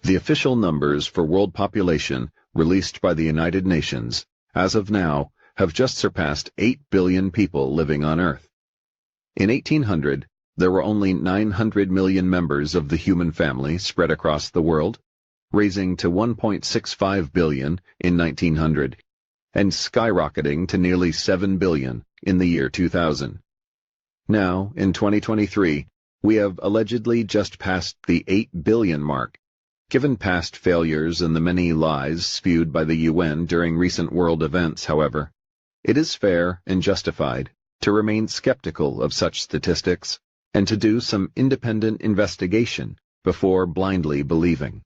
The official numbers for world population released by the United Nations, as of now, have just surpassed 8 billion people living on Earth. In 1800, there were only 900 million members of the human family spread across the world, raising to 1.65 billion in 1900, and skyrocketing to nearly 7 billion in the year 2000. Now, in 2023, we have allegedly just passed the 8 billion mark. Given past failures and the many lies spewed by the UN during recent world events, however, it is fair and justified to remain skeptical of such statistics and to do some independent investigation before blindly believing.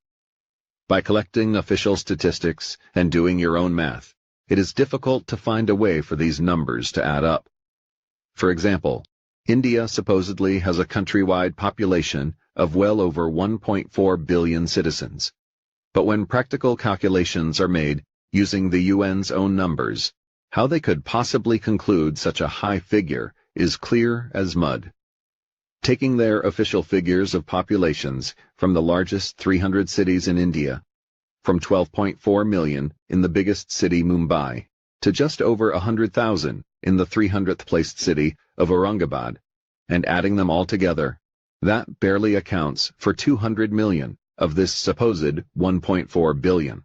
By collecting official statistics and doing your own math, it is difficult to find a way for these numbers to add up. For example, India supposedly has a countrywide population of well over 1.4 billion citizens. But when practical calculations are made using the UN's own numbers, how they could possibly conclude such a high figure is clear as mud. Taking their official figures of populations from the largest 300 cities in India, from 12.4 million in the biggest city Mumbai, to just over 100,000 in the 300th placed city of Aurangabad, and adding them all together, that barely accounts for 200 million of this supposed 1.4 billion.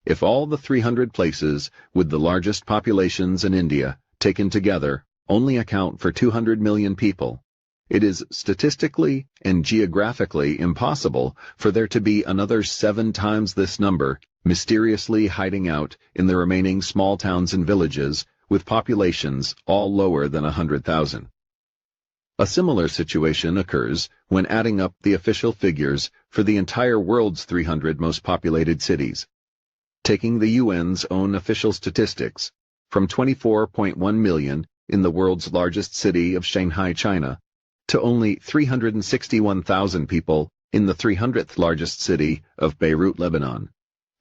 If all the 300 places with the largest populations in India taken together only account for 200 million people, it is statistically and geographically impossible for there to be another 7 times this number mysteriously hiding out in the remaining small towns and villages with populations all lower than 100,000. A similar situation occurs when adding up the official figures for the entire world's 300 most populated cities. Taking the UN's own official statistics, from 24.1 million in the world's largest city of Shanghai, China, to only 361,000 people in the 300th largest city of Beirut, Lebanon,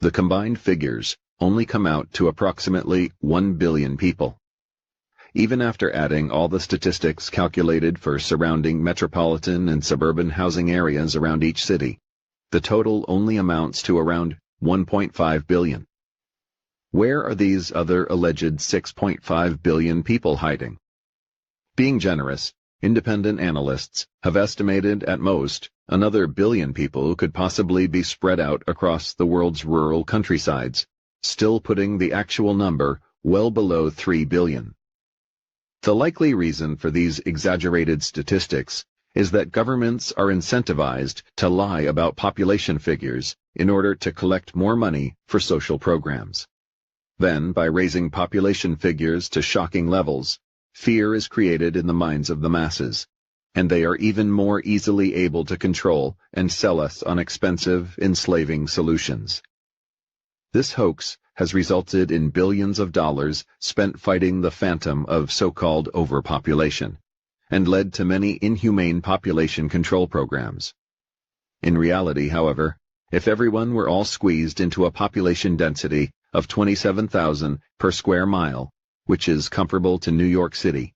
the combined figures only come out to approximately 1 billion people. Even after adding all the statistics calculated for surrounding metropolitan and suburban housing areas around each city, the total only amounts to around 1.5 billion. Where are these other alleged 6.5 billion people hiding? Being generous, independent analysts have estimated at most another billion people could possibly be spread out across the world's rural countrysides, still putting the actual number well below 3 billion. The likely reason for these exaggerated statistics is that governments are incentivized to lie about population figures in order to collect more money for social programs. Then, by raising population figures to shocking levels, fear is created in the minds of the masses, and they are even more easily able to control and sell us on expensive, enslaving solutions. This hoax has resulted in billions of dollars spent fighting the phantom of so-called overpopulation, and led to many inhumane population control programs. In reality, however, if everyone were all squeezed into a population density of 27,000 per square mile, which is comparable to New York City,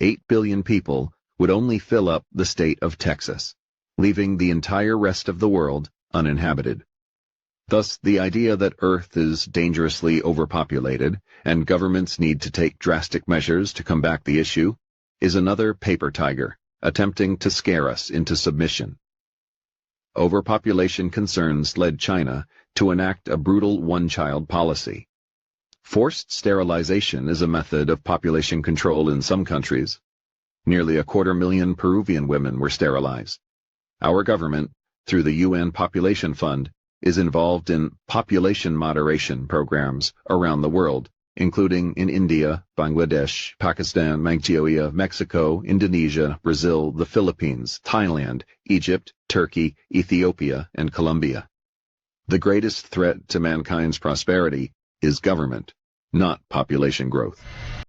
8 billion people would only fill up the state of Texas, leaving the entire rest of the world uninhabited. Thus, the idea that Earth is dangerously overpopulated and governments need to take drastic measures to combat the issue is another paper tiger attempting to scare us into submission. Overpopulation concerns led China to enact a brutal one-child policy. Forced sterilization is a method of population control in some countries. Nearly 250,000 Peruvian women were sterilized. Our government, through the UN Population Fund, is involved in population moderation programs around the world, including in India, Bangladesh, Pakistan, Mongolia, Mexico, Indonesia, Brazil, the Philippines, Thailand, Egypt, Turkey, Ethiopia, and Colombia. The greatest threat to mankind's prosperity is government, not population growth.